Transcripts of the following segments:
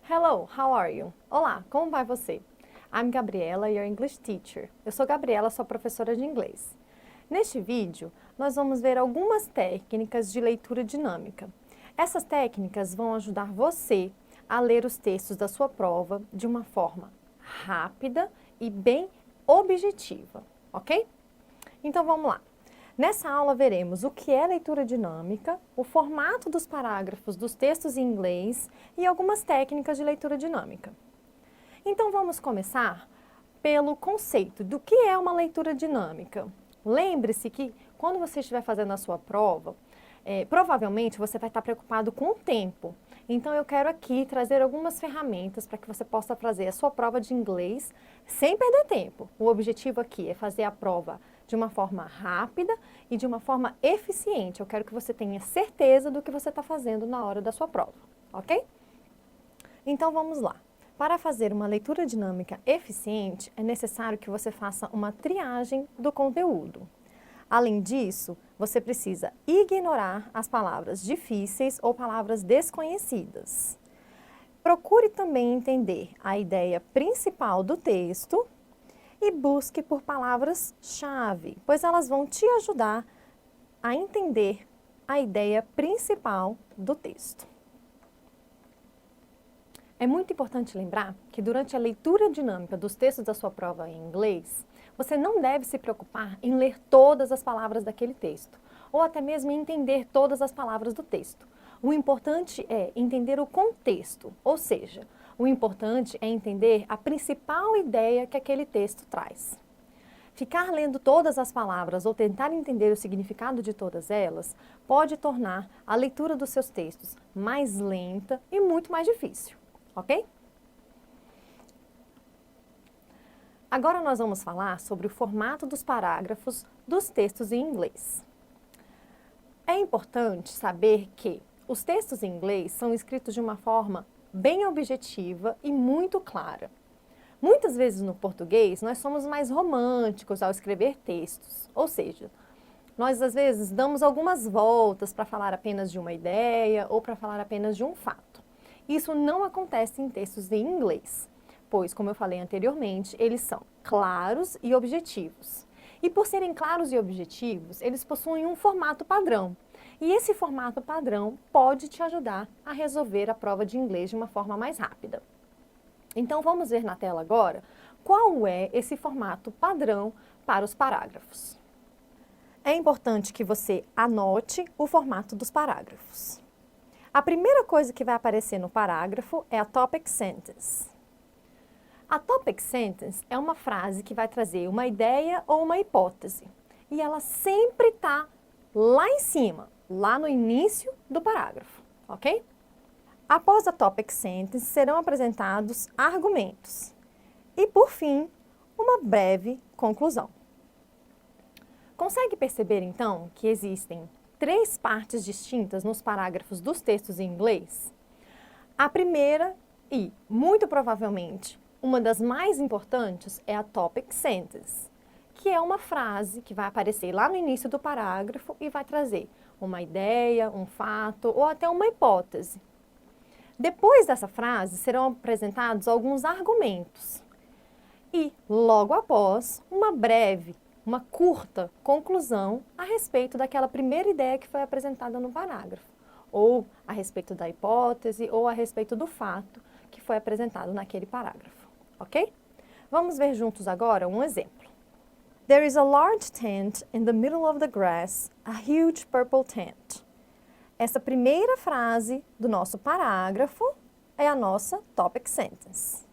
Hello, how are you? Olá, como vai você? I'm Gabriela, your English teacher. Eu sou Gabriela, sua professora de inglês. Neste vídeo, nós vamos ver algumas técnicas de leitura dinâmica. Essas técnicas vão ajudar você a ler os textos da sua prova de uma forma rápida e bem objetiva, ok? Então vamos lá. Nessa aula veremos o que é leitura dinâmica, o formato dos parágrafos dos textos em inglês e algumas técnicas de leitura dinâmica. Então vamos começar pelo conceito do que é uma leitura dinâmica. Lembre-se que quando você estiver fazendo a sua prova, provavelmente você vai estar preocupado com o tempo. Então eu quero aqui trazer algumas ferramentas para que você possa fazer a sua prova de inglês sem perder tempo. O objetivo aqui é fazer a prova de uma forma rápida e de uma forma eficiente. Eu quero que você tenha certeza do que você está fazendo na hora da sua prova, ok? Então vamos lá. Para fazer uma leitura dinâmica eficiente, é necessário que você faça uma triagem do conteúdo. Além disso, você precisa ignorar as palavras difíceis ou palavras desconhecidas. Procure também entender a ideia principal do texto e busque por palavras-chave, pois elas vão te ajudar a entender a ideia principal do texto. É muito importante lembrar que durante a leitura dinâmica dos textos da sua prova em inglês, você não deve se preocupar em ler todas as palavras daquele texto, ou até mesmo em entender todas as palavras do texto. O importante é entender o contexto, ou seja, o importante é entender a principal ideia que aquele texto traz. Ficar lendo todas as palavras ou tentar entender o significado de todas elas pode tornar a leitura dos seus textos mais lenta e muito mais difícil, ok? Agora nós vamos falar sobre o formato dos parágrafos dos textos em inglês. É importante saber que os textos em inglês são escritos de uma forma bem objetiva e muito clara. Muitas vezes no português nós somos mais românticos ao escrever textos, ou seja, nós às vezes damos algumas voltas para falar apenas de uma ideia ou para falar apenas de um fato. Isso não acontece em textos em inglês, pois, como eu falei anteriormente, eles são claros e objetivos. E por serem claros e objetivos, eles possuem um formato padrão. E esse formato padrão pode te ajudar a resolver a prova de inglês de uma forma mais rápida. Então vamos ver na tela agora qual é esse formato padrão para os parágrafos. É importante que você anote o formato dos parágrafos. A primeira coisa que vai aparecer no parágrafo é a topic sentence. A topic sentence é uma frase que vai trazer uma ideia ou uma hipótese. E ela sempre está lá em cima, lá no início do parágrafo, ok? Após a topic sentence, serão apresentados argumentos. E, por fim, uma breve conclusão. Consegue perceber, então, que existem 3 partes distintas nos parágrafos dos textos em inglês? A primeira e, muito provavelmente, uma das mais importantes é a topic sentence, que é uma frase que vai aparecer lá no início do parágrafo e vai trazer uma ideia, um fato ou até uma hipótese. Depois dessa frase serão apresentados alguns argumentos e, logo após, uma curta conclusão a respeito daquela primeira ideia que foi apresentada no parágrafo, ou a respeito da hipótese, ou a respeito do fato que foi apresentado naquele parágrafo, ok? Vamos ver juntos agora um exemplo. There is a large tent in the middle of the grass, a huge purple tent. Essa primeira frase do nosso parágrafo é a nossa topic sentence.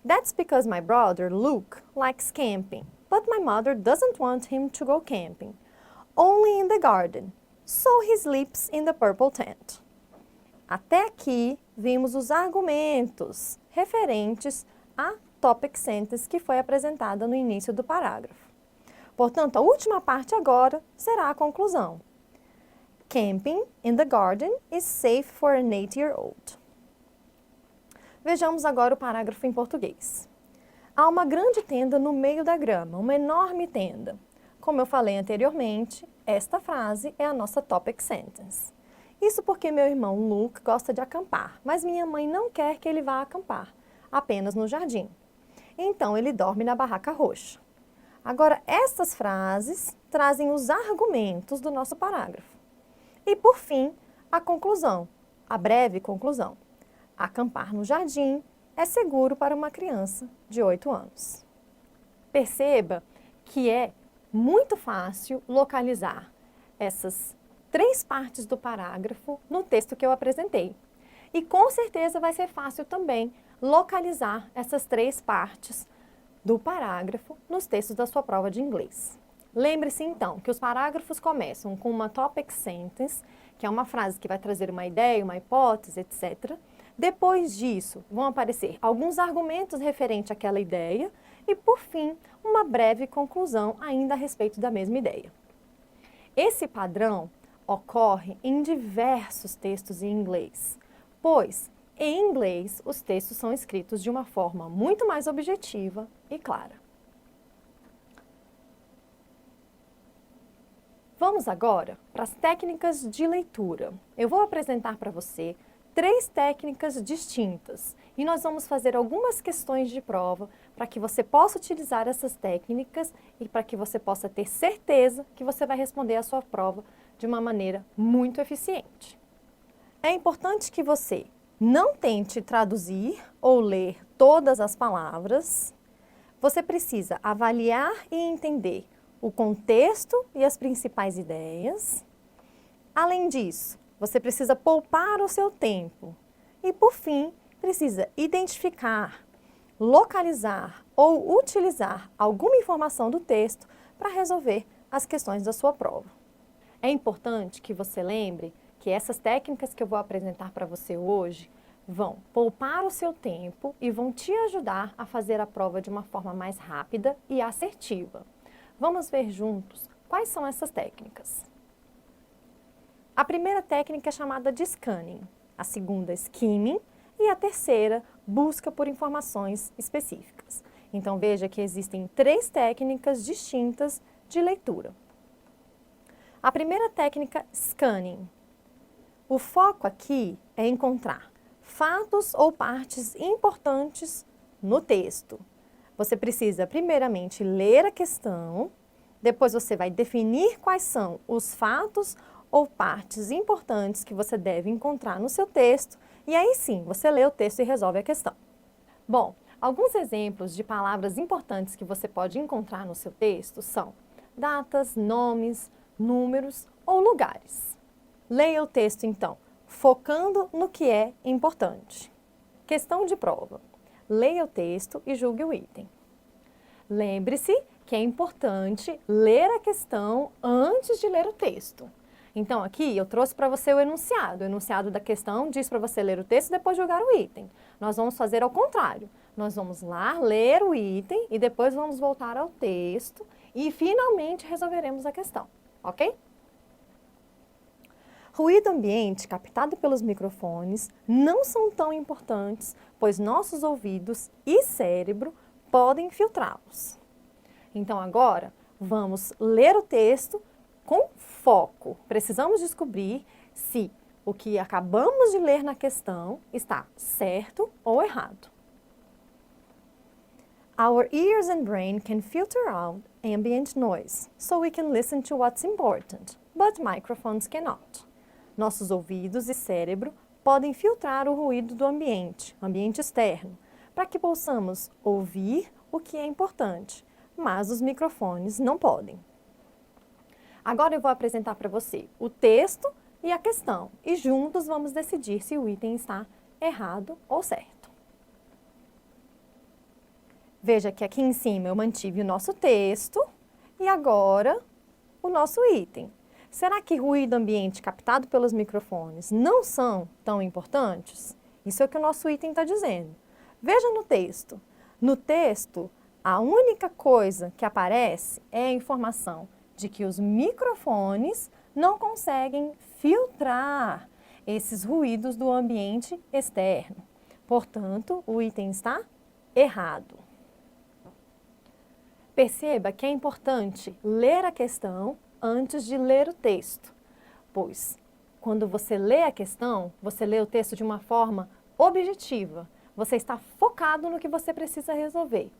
That's because my brother Luke likes camping, but my mother doesn't want him to go camping, only in the garden, so he sleeps in the purple tent. Até aqui vimos os argumentos referentes à topic sentence que foi apresentada no início do parágrafo. Portanto, a última parte agora será a conclusão. Camping in the garden is safe for an 8-year-old. Vejamos agora o parágrafo em português. Há uma grande tenda no meio da grama, uma enorme tenda. Como eu falei anteriormente, esta frase é a nossa topic sentence. Isso porque meu irmão Luke gosta de acampar, mas minha mãe não quer que ele vá acampar, apenas no jardim. Então ele dorme na barraca roxa. Agora, estas frases trazem os argumentos do nosso parágrafo. E, por fim, a conclusão, a breve conclusão. Acampar no jardim é seguro para uma criança de 8 anos. Perceba que é muito fácil localizar essas 3 partes do parágrafo no texto que eu apresentei. E com certeza vai ser fácil também localizar essas 3 partes do parágrafo nos textos da sua prova de inglês. Lembre-se então que os parágrafos começam com uma topic sentence, que é uma frase que vai trazer uma ideia, uma hipótese, etc. Depois disso, vão aparecer alguns argumentos referentes àquela ideia e, por fim, uma breve conclusão ainda a respeito da mesma ideia. Esse padrão ocorre em diversos textos em inglês, pois, em inglês, os textos são escritos de uma forma muito mais objetiva e clara. Vamos agora para as técnicas de leitura. Eu vou apresentar para você 3 técnicas distintas e nós vamos fazer algumas questões de prova para que você possa utilizar essas técnicas e para que você possa ter certeza que você vai responder a sua prova de uma maneira muito eficiente. É importante que você não tente traduzir ou ler todas as palavras. Você precisa avaliar e entender o contexto e as principais ideias. Além disso, você precisa poupar o seu tempo. E, por fim, precisa identificar, localizar ou utilizar alguma informação do texto para resolver as questões da sua prova. É importante que você lembre que essas técnicas que eu vou apresentar para você hoje vão poupar o seu tempo e vão te ajudar a fazer a prova de uma forma mais rápida e assertiva. Vamos ver juntos quais são essas técnicas. A primeira técnica é chamada de scanning, a segunda skimming e a terceira busca por informações específicas. Então veja que existem 3 técnicas distintas de leitura. A primeira técnica, scanning. O foco aqui é encontrar fatos ou partes importantes no texto. Você precisa primeiramente ler a questão, depois você vai definir quais são os fatos ou partes importantes que você deve encontrar no seu texto e aí sim, você lê o texto e resolve a questão. Bom, alguns exemplos de palavras importantes que você pode encontrar no seu texto são datas, nomes, números ou lugares. Leia o texto então, focando no que é importante. Questão de prova. Leia o texto e julgue o item. Lembre-se que é importante ler a questão antes de ler o texto. Então aqui eu trouxe para você o enunciado. O enunciado da questão diz para você ler o texto e depois julgar o item. Nós vamos fazer ao contrário. Nós vamos lá ler o item e depois vamos voltar ao texto e finalmente resolveremos a questão, ok? Ruído ambiente captado pelos microfones não são tão importantes, pois nossos ouvidos e cérebro podem filtrá-los. Então agora vamos ler o texto com foco. Precisamos descobrir se o que acabamos de ler na questão está certo ou errado. Our ears and brain can filter out ambient noise, so we can listen to what's important, but microphones cannot. Nossos ouvidos e cérebro podem filtrar o ruído do ambiente externo, para que possamos ouvir o que é importante, mas os microfones não podem. Agora eu vou apresentar para você o texto e a questão, e juntos vamos decidir se o item está errado ou certo. Veja que aqui em cima eu mantive o nosso texto e agora o nosso item. Será que ruído ambiente captado pelos microfones não são tão importantes? Isso é o que o nosso item está dizendo. Veja no texto. No texto, a única coisa que aparece é a informação de que os microfones não conseguem filtrar esses ruídos do ambiente externo. Portanto, o item está errado. Perceba que é importante ler a questão antes de ler o texto, pois quando você lê a questão, você lê o texto de uma forma objetiva. Você está focado no que você precisa resolver.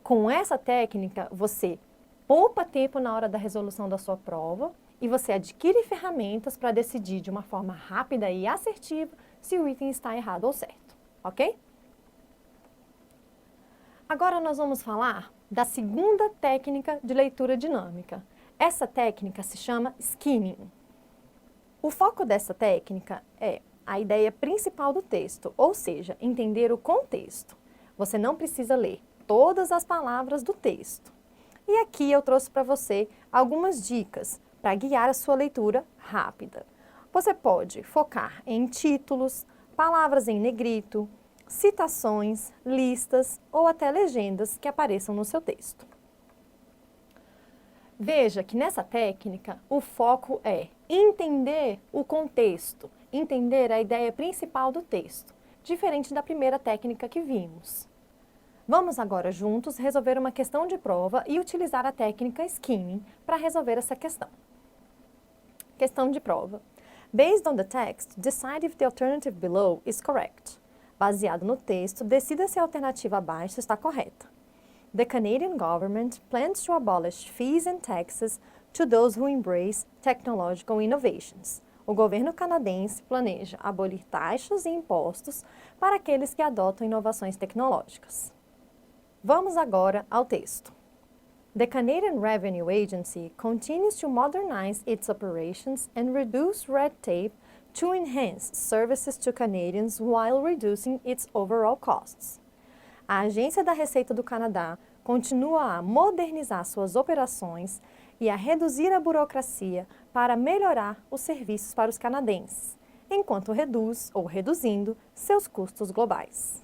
Com essa técnica, você poupa tempo na hora da resolução da sua prova e você adquire ferramentas para decidir de uma forma rápida e assertiva se o item está errado ou certo, ok? Agora nós vamos falar da segunda técnica de leitura dinâmica. Essa técnica se chama skimming. O foco dessa técnica é a ideia principal do texto, ou seja, entender o contexto. Você não precisa ler todas as palavras do texto. E aqui eu trouxe para você algumas dicas para guiar a sua leitura rápida. Você pode focar em títulos, palavras em negrito, citações, listas ou até legendas que apareçam no seu texto. Veja que nessa técnica o foco é entender o contexto, entender a ideia principal do texto, diferente da primeira técnica que vimos. Vamos agora juntos resolver uma questão de prova e utilizar a técnica skimming para resolver essa questão. Questão de prova. Based on the text, decide if the alternative below is correct. Baseado no texto, decida se a alternativa abaixo está correta. The Canadian government plans to abolish fees and taxes to those who embrace technological innovations. O governo canadense planeja abolir taxas e impostos para aqueles que adotam inovações tecnológicas. Vamos agora ao texto. The Canadian Revenue Agency continues to modernize its operations and reduce red tape to enhance services to Canadians while reducing its overall costs. A Agência da Receita do Canadá continua a modernizar suas operações e a reduzir a burocracia para melhorar os serviços para os canadenses, enquanto reduz ou reduzindo seus custos globais.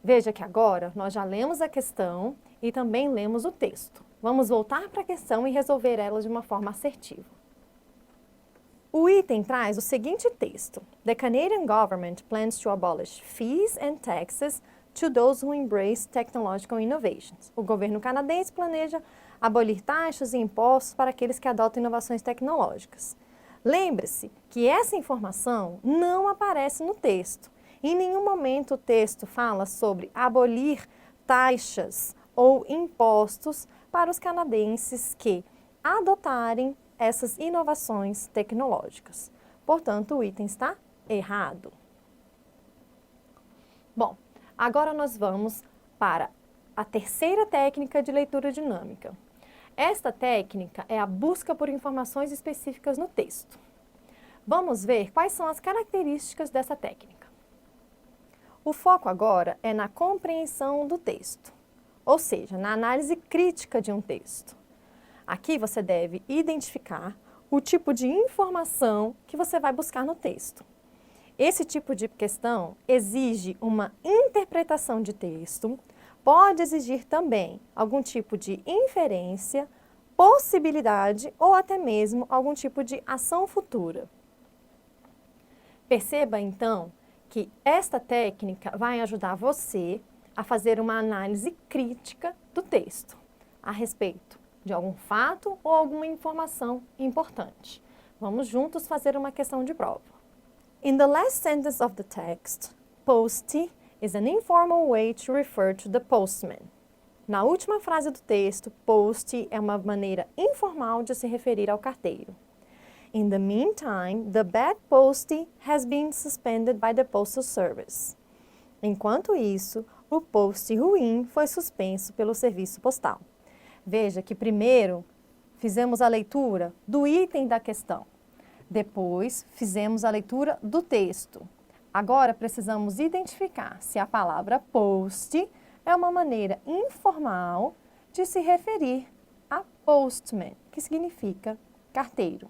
Veja que agora nós já lemos a questão e também lemos o texto. Vamos voltar para a questão e resolver ela de uma forma assertiva. O item traz o seguinte texto: The Canadian government plans to abolish fees and taxes to those who embrace technological innovations. O governo canadense planeja abolir taxas e impostos para aqueles que adotam inovações tecnológicas. Lembre-se que essa informação não aparece no texto. Em nenhum momento o texto fala sobre abolir taxas ou impostos para os canadenses que adotarem essas inovações tecnológicas. Portanto, o item está errado. Bom, agora nós vamos para a terceira técnica de leitura dinâmica. Esta técnica é a busca por informações específicas no texto. Vamos ver quais são as características dessa técnica. O foco agora é na compreensão do texto, ou seja, na análise crítica de um texto. Aqui você deve identificar o tipo de informação que você vai buscar no texto. Esse tipo de questão exige uma interpretação de texto, pode exigir também algum tipo de inferência, possibilidade ou até mesmo algum tipo de ação futura. Perceba então que esta técnica vai ajudar você a fazer uma análise crítica do texto a respeito de algum fato ou alguma informação importante. Vamos juntos fazer uma questão de prova. In the last sentence of the text, postie is an informal way to refer to the postman. Na última frase do texto, postie é uma maneira informal de se referir ao carteiro. In the meantime, the bad postie has been suspended by the Postal Service. Enquanto isso, o post ruim foi suspenso pelo serviço postal. Veja que primeiro fizemos a leitura do item da questão. Depois fizemos a leitura do texto. Agora precisamos identificar se a palavra post é uma maneira informal de se referir a postman, que significa carteiro.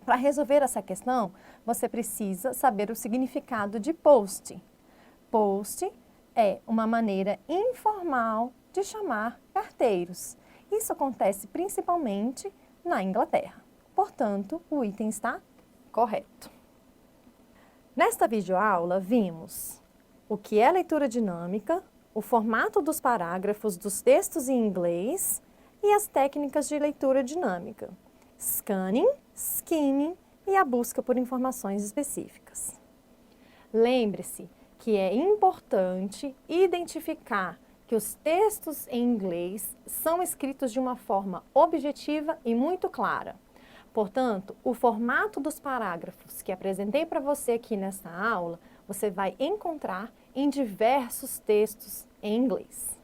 Para resolver essa questão, você precisa saber o significado de post. Post é uma maneira informal de chamar carteiros. Isso acontece principalmente na Inglaterra. Portanto, o item está correto. Nesta videoaula, vimos o que é leitura dinâmica, o formato dos parágrafos dos textos em inglês e as técnicas de leitura dinâmica. Scanning, skimming e a busca por informações específicas. Lembre-se que é importante identificar que os textos em inglês são escritos de uma forma objetiva e muito clara. Portanto, o formato dos parágrafos que apresentei para você aqui nesta aula, você vai encontrar em diversos textos em inglês.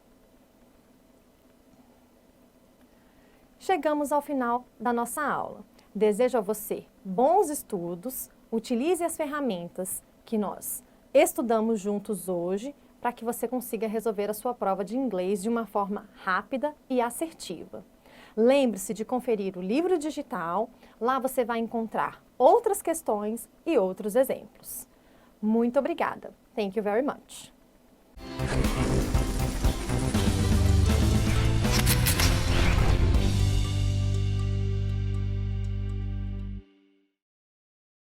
Chegamos ao final da nossa aula. Desejo a você bons estudos, utilize as ferramentas que nós estudamos juntos hoje para que você consiga resolver a sua prova de inglês de uma forma rápida e assertiva. Lembre-se de conferir o livro digital, lá você vai encontrar outras questões e outros exemplos. Muito obrigada. Thank you very much.